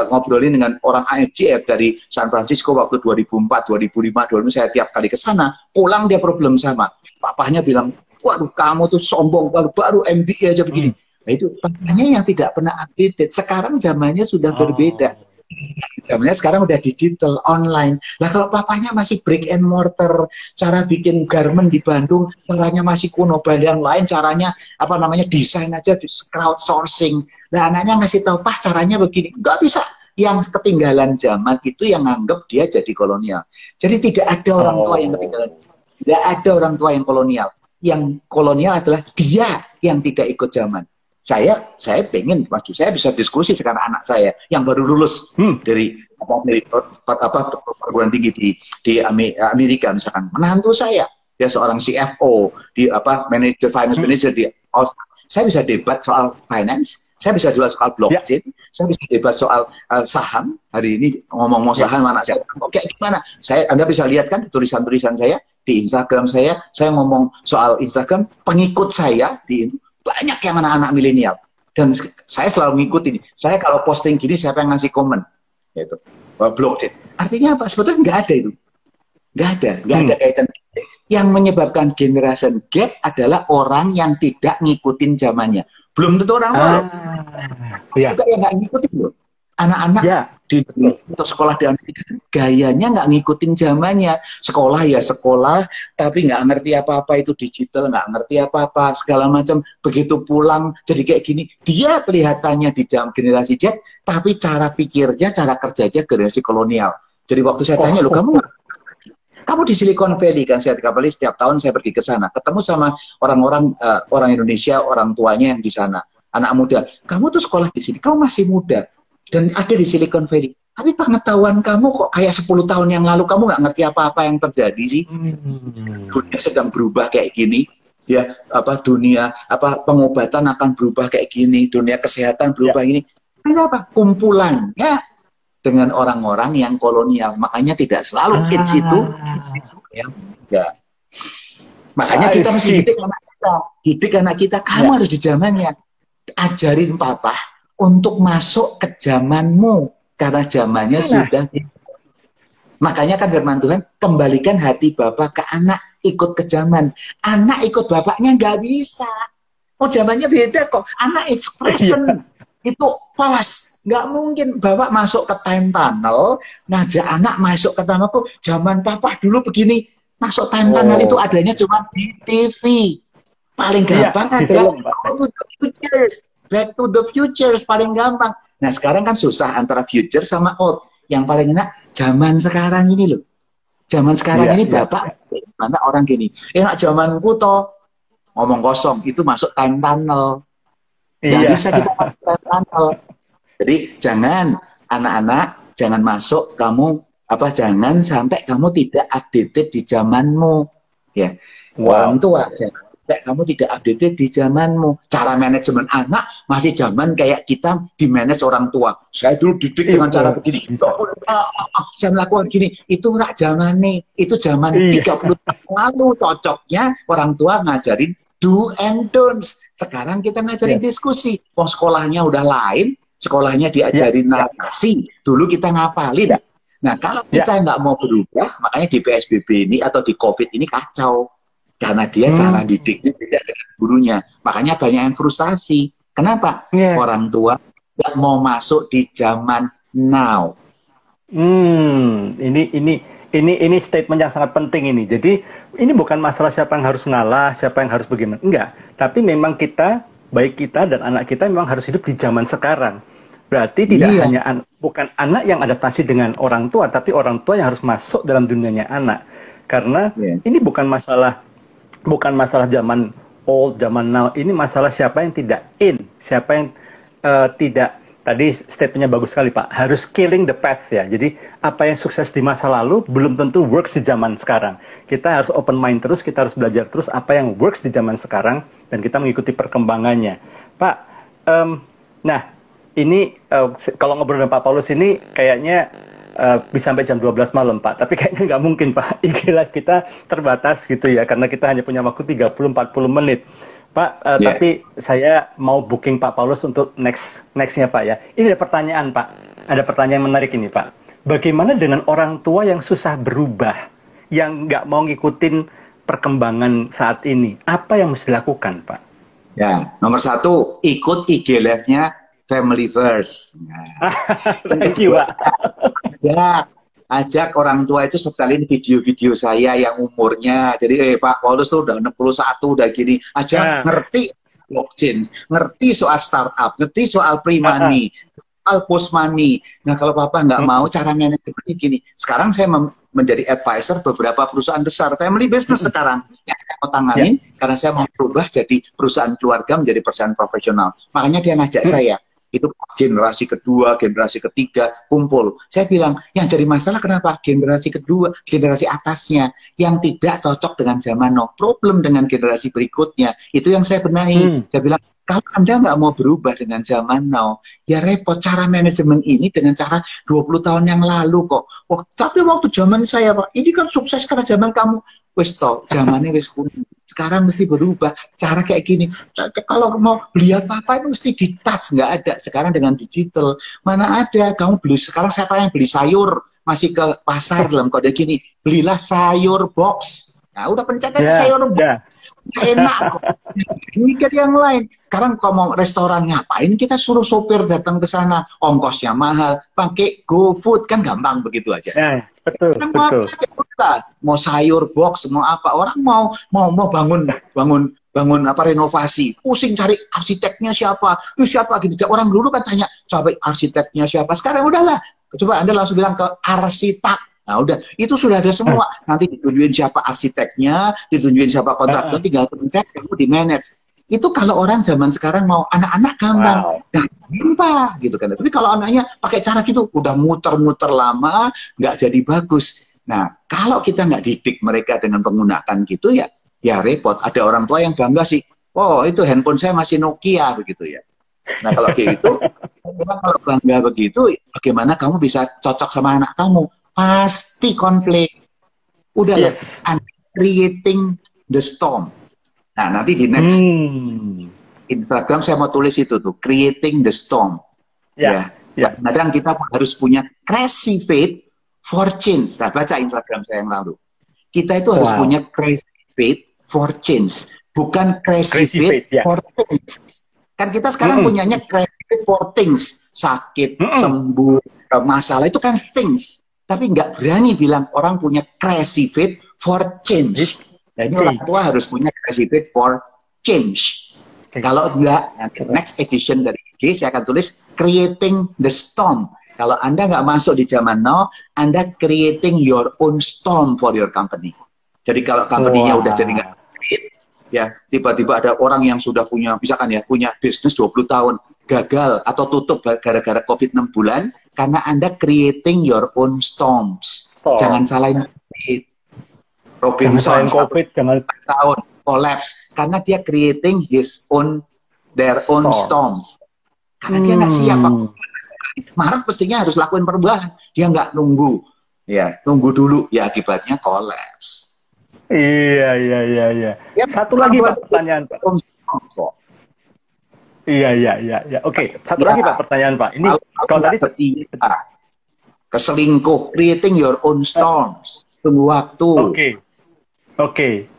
ngobrolin dengan orang IFGF dari San Francisco waktu 2004, 2005, 2006 saya tiap kali ke sana, pulang dia problem sama. Papahnya bilang, waduh kamu tuh sombong, baru MBA aja begini. Nah itu papahnya yang tidak pernah updated. Sekarang zamannya sudah berbeda. Zamannya sekarang udah digital, online. Lah kalau papahnya masih brick and mortar, cara bikin garment di Bandung, caranya masih kuno, yang lain caranya desain aja, crowdsourcing. Nah anaknya ngasih tahu, Pak caranya begini, nggak bisa. Yang ketinggalan zaman itu yang nganggap dia jadi kolonial. Jadi tidak ada orang tua yang ketinggalan. Tidak ada orang tua yang kolonial. Yang kolonial adalah dia yang tidak ikut zaman. Saya pengen maju. Saya bisa diskusi sekarang anak saya yang baru lulus dari perguruan tinggi di Amerika misalkan. Menantu saya, dia seorang CFO di finance manager di Australia. Saya bisa debat soal finance, saya bisa debat soal blockchain, saya bisa debat soal saham. Hari ini ngomong saham anak saya, kayak gimana? Anda bisa lihat kan tulisan-tulisan saya di Instagram saya ngomong soal Instagram, pengikut saya di banyak yang anak-anak milenial. Dan saya selalu ngikutin. Saya kalau posting gini, siapa yang ngasih komen? Yaitu blockchain. Artinya apa? Sebetulnya nggak ada itu. Nggak ada kaitan. Yang menyebabkan generation gap adalah orang yang tidak ngikutin zamannya. Belum tentu orang tua. Juga yang nggak ngikutin loh. Anak-anak untuk sekolah di Amerika gayanya nggak ngikutin zamannya. Sekolah ya sekolah, tapi nggak ngerti apa-apa itu digital, nggak ngerti apa-apa segala macam. Begitu pulang jadi kayak gini. Dia kelihatannya di generasi Z, tapi cara pikirnya, cara kerjanya generasi kolonial. Jadi waktu saya tanya, lo kamu Kamu di Silicon Valley kan, saya tiap kali setiap tahun saya pergi ke sana, ketemu sama orang-orang orang Indonesia, orang tuanya yang di sana, anak muda. Kamu tuh sekolah di sini, kamu masih muda dan ada di Silicon Valley. Tapi pengetahuan kamu kok kayak 10 tahun yang lalu kamu nggak ngerti apa-apa yang terjadi sih. Dunia sedang berubah kayak gini. Ya, dunia pengobatan akan berubah kayak gini, dunia kesehatan berubah gini. Kenapa? Kumpulannya dengan orang-orang yang kolonial. Makanya tidak selalu kids itu ya. Makanya kita mesti didik anak kita. Didik anak kita, kamu harus di zamannya. Ajarin papa untuk masuk ke zamanmu. Karena zamannya sudah. Makanya kan firman Tuhan, kembalikan hati bapak ke anak, ikut ke zaman. Anak ikut bapaknya nggak bisa. Oh, zamannya beda kok. Anak expression itu pas. Nggak mungkin bapak masuk ke time tunnel, ngajak anak masuk ke tunnel kok. Zaman papa dulu begini. Masuk time tunnel itu adanya cuma di TV. Paling gampang adalah Back to the Futures paling gampang. Nah sekarang kan susah antara future sama old. Yang paling enak zaman sekarang ini loh. Zaman sekarang ini bapak mana orang gini. Enak zamanku toh ngomong kosong itu masuk time tunnel. Nggak bisa kita masuk time tunnel. Jadi jangan anak-anak jangan masuk kamu jangan sampai kamu tidak updated di zamanmu ya. Orang tua kamu tidak updated di zamanmu. Cara manajemen anak masih zaman kayak kita di manage orang tua. Saya dulu didik dengan cara begini. Saya melakukan gini. Itu enggak zaman nih. Itu zaman 30 tahun lalu. Cocoknya orang tua ngajarin do and don'ts. Sekarang kita ngajarin diskusi. Wong sekolahnya udah lain. Sekolahnya diajarin narasi. Dulu kita ngapalin. Nah, kalau kita nggak mau berubah, makanya di PSBB ini atau di COVID ini kacau. Karena dia cara didiknya beda dengan gurunya. Makanya banyak yang frustasi. Kenapa? Orang tua nggak mau masuk di zaman now. Ini statement yang sangat penting ini. Jadi, ini bukan masalah siapa yang harus ngalah, siapa yang harus bagaimana. Enggak. Tapi memang kita, baik kita dan anak kita memang harus hidup di zaman sekarang. Berarti tidak hanya bukan anak yang adaptasi dengan orang tua, tapi orang tua yang harus masuk dalam dunianya anak. Karena ini bukan masalah zaman old, zaman now. Ini masalah siapa yang tidak in, siapa yang tidak. Tadi statementnya bagus sekali Pak. Harus killing the past ya. Jadi apa yang sukses di masa lalu belum tentu works di zaman sekarang. Kita harus open mind terus, kita harus belajar terus apa yang works di zaman sekarang dan kita mengikuti perkembangannya. Pak, nah. Ini kalau ngobrol dengan Pak Paulus ini kayaknya bisa sampai jam 12 malam Pak. Tapi kayaknya nggak mungkin Pak. Ikhlas kita terbatas gitu ya. Karena kita hanya punya waktu 30-40 menit. Pak, tapi saya mau booking Pak Paulus untuk nextnya Pak ya. Ini ada pertanyaan Pak. Ada pertanyaan menarik ini Pak. Bagaimana dengan orang tua yang susah berubah? Yang nggak mau ngikutin perkembangan saat ini? Apa yang mesti dilakukan Pak? Ya, nomor 1, ikut IG Live-nya Family First. Nah, thank you, Pak. Ajak orang tua itu setelin video-video saya yang umurnya. Jadi Pak Paulus tuh udah 61, udah gini. Ngerti blockchain, ngerti soal startup, ngerti soal pre-money, soal post-money. Nah kalau Papa nggak mau cara manajemennya gini. Sekarang saya menjadi advisor beberapa perusahaan besar, family business sekarang. Yang saya mau tanganin, karena saya mau berubah jadi perusahaan keluarga menjadi perusahaan profesional. Makanya dia ngajak saya. Itu generasi kedua, generasi ketiga, kumpul. Saya bilang, yang jadi masalah kenapa? Generasi kedua, generasi atasnya, yang tidak cocok dengan zaman now. Problem dengan generasi berikutnya. Itu yang saya benahi. Saya bilang, kalau Anda nggak mau berubah dengan zaman now, ya repot. Cara manajemen ini dengan cara 20 tahun yang lalu kok. Tapi waktu zaman saya, Pak, ini kan sukses karena zaman kamu. Wis toh, zamannya wis kuning. Sekarang mesti berubah. Cara kayak gini. Kalau mau beli apa-apa itu mesti di touch. Nggak ada. Sekarang dengan digital. Mana ada. Kamu beli, sekarang siapa yang beli sayur? Masih ke pasar dalam kode gini. Belilah sayur box. Nah, udah pencet aja sayur box. Enak kok. Mikir yang lain. Sekarang kalau mau restoran ngapain kita suruh sopir datang ke sana, ongkosnya mahal, pakai GoFood kan gampang begitu aja. Betul. Mau sayur box, mau apa, orang mau bangun apa renovasi, pusing cari arsiteknya siapa, gini. Orang dulu kan tanya, coba arsiteknya siapa. Sekarang udahlah, coba Anda langsung bilang ke arsitek. Nah, udah, itu sudah ada semua. Nanti ditunjukin siapa arsiteknya, ditunjukin siapa kontraktor, tinggal pencet, kamu di manage. Itu kalau orang zaman sekarang mau anak-anak gampang, Wow. gampang gitu kan. Tapi kalau anaknya pakai cara gitu, udah muter-muter lama, nggak jadi bagus. Nah, kalau kita nggak didik mereka dengan menggunakan gitu ya, ya repot. Ada orang tua yang bangga sih, oh itu handphone saya masih Nokia begitu ya. Nah kalau gitu, kalau bangga begitu, bagaimana kamu bisa cocok sama anak kamu? Pasti konflik. Udahlah, Yes. creating the storm. Nah, nanti di next Instagram saya mau tulis itu tuh, creating the storm. Ya. Ya. Kadang kita harus punya crazy faith for change. Nah, baca Instagram saya yang lalu. Kita itu harus punya crazy faith for change, bukan crazy faith for things. Kan kita sekarang punyanya crazy faith for things, sakit, sembuh, masalah itu kan things. Tapi nggak berani bilang orang punya crazy faith for change. Nah, ini orang tua harus punya crazy faith for change. Kalau enggak, nanti next edition dari IG saya akan tulis creating the storm. Kalau Anda nggak masuk di zaman now, Anda creating your own storm for your company. Jadi kalau company-nya udah jadi nggak fit, ya tiba-tiba ada orang yang sudah punya, misalkan ya, punya bisnis 20 tahun, gagal atau tutup gara-gara COVID 6 bulan, karena Anda creating your own storms. Jangan salahin COVID. Robinson COVID, jangan tahun collapse karena dia creating their own storms. Karena dia nggak siap. Maret mestinya harus lakuin perubahan. Dia nggak nunggu. Ya, tunggu dulu. Ya akibatnya collapse. Iya. Ya, satu lagi Pak pertanyaan Pak. Iya. Oke, satu lagi Pak pertanyaan Pak. Ini kalau tadi keselingkuh, creating your own storms. Tunggu waktu. Oke.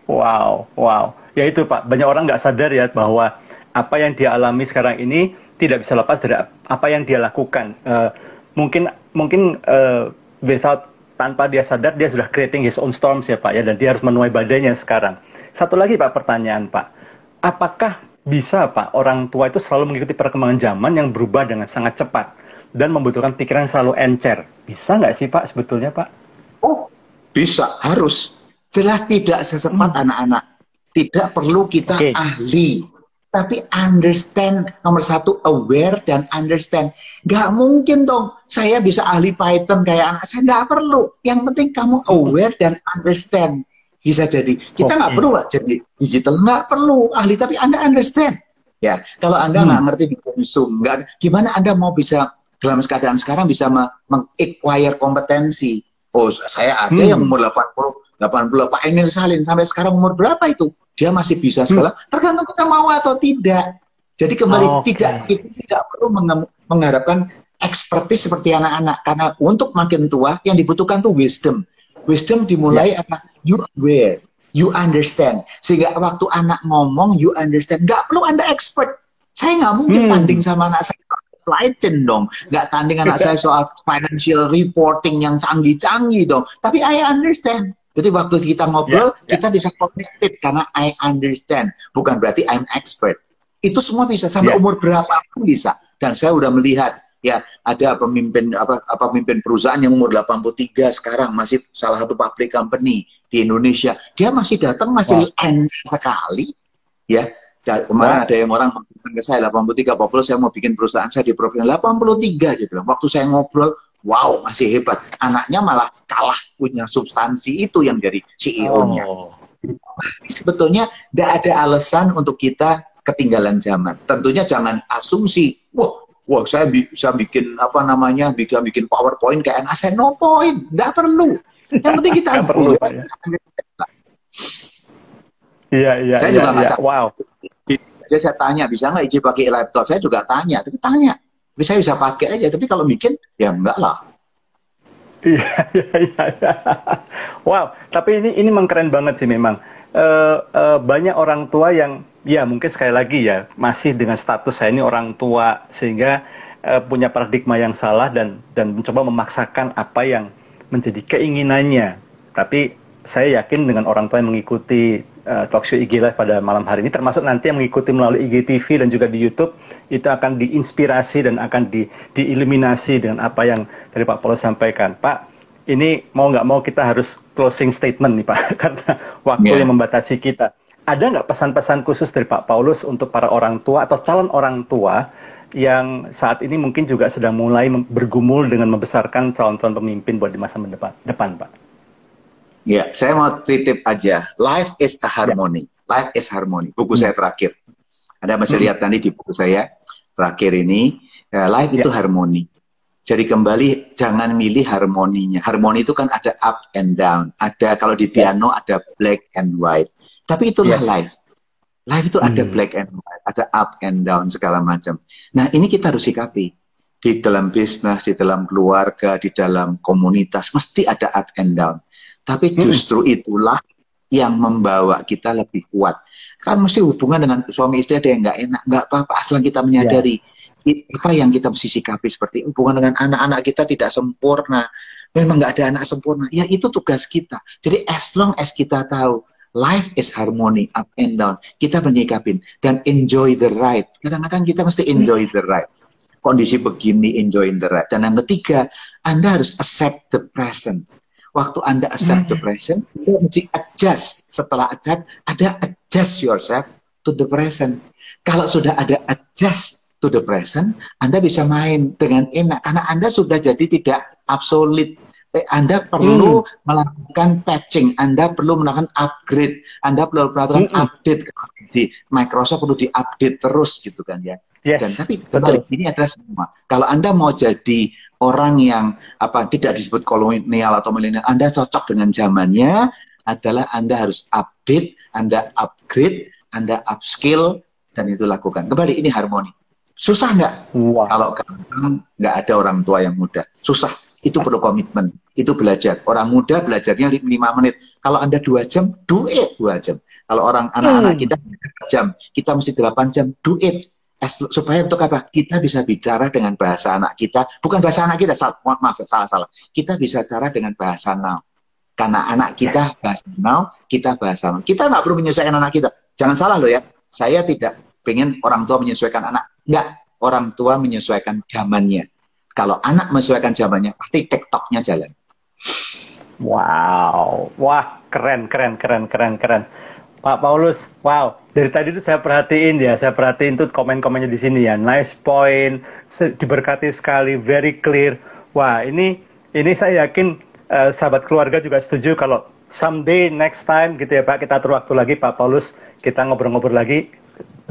Wow. Ya itu Pak, banyak orang nggak sadar ya bahwa apa yang dia alami sekarang ini tidak bisa lepas dari apa yang dia lakukan. Mungkin tanpa dia sadar dia sudah creating his own storms ya Pak ya, dan dia harus menuai badainya sekarang. Satu lagi Pak pertanyaan Pak, apakah bisa Pak orang tua itu selalu mengikuti perkembangan zaman yang berubah dengan sangat cepat dan membutuhkan pikiran yang selalu encer? Bisa nggak sih Pak sebetulnya Pak? Oh, bisa, harus. Jelas tidak secepat anak-anak. Tidak perlu kita ahli. Tapi understand, nomor satu, aware dan understand. Nggak mungkin dong, saya bisa ahli Python kayak anak saya. Nggak perlu. Yang penting kamu aware dan understand. Bisa jadi. Kita nggak perlu jadi digital. Nggak perlu ahli, tapi Anda understand. Ya, kalau Anda nggak ngerti di Zoom, gimana Anda mau bisa, dalam keadaan sekarang bisa meng-acquire kompetensi. Oh, saya ada yang umur 80, Pak Emil Salim sampai sekarang umur berapa itu? Dia masih bisa segala. Tergantung kita mau atau tidak. Jadi kembali kita tidak perlu mengharapkan expertise seperti anak-anak, karena untuk makin tua yang dibutuhkan tuh wisdom. Wisdom dimulai apa? You aware, you understand. Sehingga waktu anak ngomong, you understand. Nggak perlu Anda expert. Saya nggak mungkin tanding sama anak saya. Legend dong, nggak tanding anak saya soal financial reporting yang canggih-canggih dong. Tapi I understand. Jadi waktu kita ngobrol, kita bisa connected karena I understand. Bukan berarti I'm expert. Itu semua bisa sampai umur berapapun bisa. Dan saya udah melihat ya ada pemimpin perusahaan yang umur 83 sekarang masih salah satu public company di Indonesia. Dia masih datang masih sekali ya. Kemarin ada yang orang ke saya 83, Pak Polo, saya mau bikin perusahaan saya di provinsi 83, dia bilang. Waktu saya ngobrol, wow, masih hebat. Anaknya malah kalah punya substansi itu yang jadi CEO-nya. Sebetulnya tidak ada alasan untuk kita ketinggalan zaman. Tentunya jangan asumsi, wah saya bisa bikin bikin PowerPoint kayak anak saya. No point, tidak perlu. Yang penting kita perlu. Iya. Saya juga nggak wow. Jadi saya tanya, bisa nggak Iji pakai laptop? Saya juga tanya, tapi tanya. Tapi saya bisa pakai aja, tapi kalau bikin, ya enggak lah. Iya. Wow, tapi ini memang keren banget sih memang. Banyak orang tua yang, ya mungkin sekali lagi ya, masih dengan status saya ini orang tua, sehingga punya paradigma yang salah dan mencoba memaksakan apa yang menjadi keinginannya. Tapi saya yakin dengan orang tua yang mengikuti talkshow IG Live pada malam hari ini, termasuk nanti yang mengikuti melalui IGTV dan juga di YouTube, itu akan diinspirasi dan akan dieliminasi dengan apa yang dari Pak Polo sampaikan. Pak, ini mau nggak mau kita harus closing statement nih Pak, karena waktu yang membatasi kita. Ada nggak pesan-pesan khusus dari Pak Paulus untuk para orang tua atau calon orang tua yang saat ini mungkin juga sedang mulai bergumul dengan membesarkan calon-calon pemimpin buat di masa depan, Pak? Ya, saya mau titip aja. Life is a harmony. Life is harmony. Buku saya terakhir. Anda masih lihat nanti di buku saya terakhir ini. Life itu harmoni. Jadi kembali, jangan milih harmoninya. Harmoni itu kan ada up and down. Ada, kalau di piano ada black and white. Tapi itulah life. Life itu ada black and white, ada up and down, segala macam. Nah, ini kita harus sikapi. Di dalam bisnis, di dalam keluarga, di dalam komunitas, mesti ada up and down. Tapi justru itulah yang membawa kita lebih kuat. Kan mesti hubungan dengan suami istri ada yang nggak enak. Nggak apa-apa, asal kita menyadari. Apa yang kita mesti sikapi, seperti hubungan dengan anak-anak kita tidak sempurna. Memang nggak ada anak sempurna. Ya, itu tugas kita. Jadi as long as kita tahu, life is harmony, up and down. Kita menyikapin dan enjoy the ride. Kadang-kadang kita mesti enjoy the ride. Kondisi begini, enjoy the ride. Dan yang ketiga, Anda harus accept the present. Waktu Anda accept the present, Anda mesti adjust. Setelah adjust, ada adjust yourself to the present. Kalau sudah ada adjust to the present, Anda bisa main dengan enak. Karena Anda sudah jadi tidak absolute. Anda perlu melakukan patching, Anda perlu melakukan upgrade, Anda perlu melakukan update. Di Microsoft perlu diupdate terus gitu kan ya. Dan tapi kembali, ini adalah semua. Kalau Anda mau jadi orang yang tidak disebut kolonial atau milenial, Anda cocok dengan zamannya, adalah Anda harus update, Anda upgrade, Anda upskill, dan itu lakukan. Kembali, ini harmoni. Susah nggak? Kalau nggak ada orang tua yang muda, susah. Itu perlu komitmen, itu belajar. Orang muda belajarnya 5 menit. Kalau Anda 2 jam, do it 2 jam. Kalau anak-anak kita 4 jam, kita mesti 8 jam, do it. Supaya untuk apa? Kita bisa bicara dengan bahasa anak kita. Bukan bahasa anak kita, maaf, salah. Kita bisa bicara dengan bahasa now. Karena anak kita bahasa now, kita bahasa now. Kita nggak perlu menyesuaikan anak kita. Jangan salah loh ya. Saya tidak pengen orang tua menyesuaikan anak. Nggak. Orang tua menyesuaikan zamannya. Kalau anak menyesuaikan zamannya, pasti TikTok-nya jalan. Wow, wah keren. Pak Paulus, wow. Dari tadi tuh saya perhatiin tuh komen-komennya di sini ya. Nice point, diberkati sekali, very clear. Wah, ini saya yakin sahabat keluarga juga setuju kalau someday next time gitu ya Pak, kita atur waktu lagi Pak Paulus, kita ngobrol-ngobrol lagi.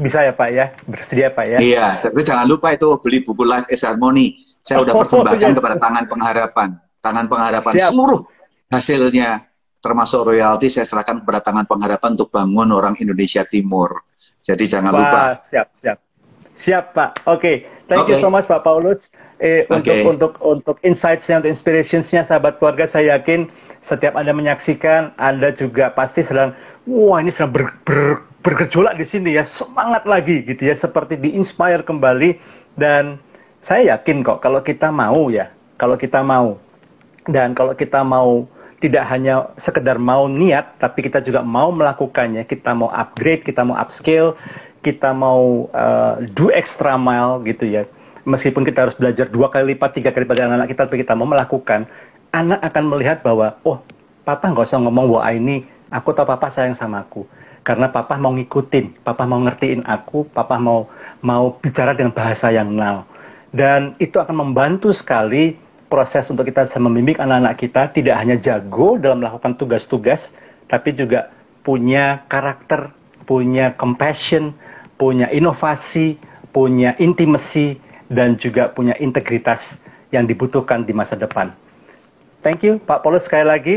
Bisa ya Pak ya? Bersedia Pak ya? Iya, tapi jangan lupa itu beli buku Life is Harmony. Saya udah persembahkan kepada Tangan Pengharapan. Tangan Pengharapan. Siap. Seluruh hasilnya, termasuk royalti, saya serahkan kepada Tangan Pengharapan untuk bangun orang Indonesia Timur. Jadi jangan lupa. Siap Pak. Oke. Thank you so much Pak Paulus. Untuk insights-nya, untuk inspirations-nya sahabat keluarga, saya yakin setiap Anda menyaksikan, Anda juga pasti sedang, ini sedang bergejolak di sini ya, semangat lagi gitu ya, seperti di-inspire kembali. Dan saya yakin kok kalau kita mau dan kalau kita mau tidak hanya sekedar mau niat, tapi kita juga mau melakukannya, kita mau upgrade, kita mau upskill, kita mau do extra mile gitu ya. Meskipun kita harus belajar 2 kali lipat, 3 kali lipat dari anak kita, tapi kita mau melakukan, anak akan melihat bahwa, papa nggak usah ngomong bahwa ini, aku tahu papa sayang sama aku. Karena papa mau ngikutin, papa mau ngertiin aku, papa mau bicara dengan bahasa yang now. Dan itu akan membantu sekali proses untuk kita bisa membimbing anak-anak kita, tidak hanya jago dalam melakukan tugas-tugas, tapi juga punya karakter, punya compassion, punya inovasi, punya intimacy, dan juga punya integritas yang dibutuhkan di masa depan. Thank you Pak Paulus sekali lagi.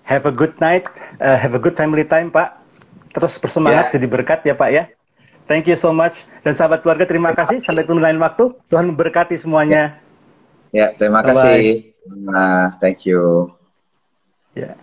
Have a good night, have a good family time Pak. Terus bersemangat, jadi berkat ya Pak ya. Thank you so much. Dan sahabat keluarga, terima kasih. Sampai ketemu lain waktu. Tuhan memberkati semuanya. Ya, terima kasih. Thank you. Ya.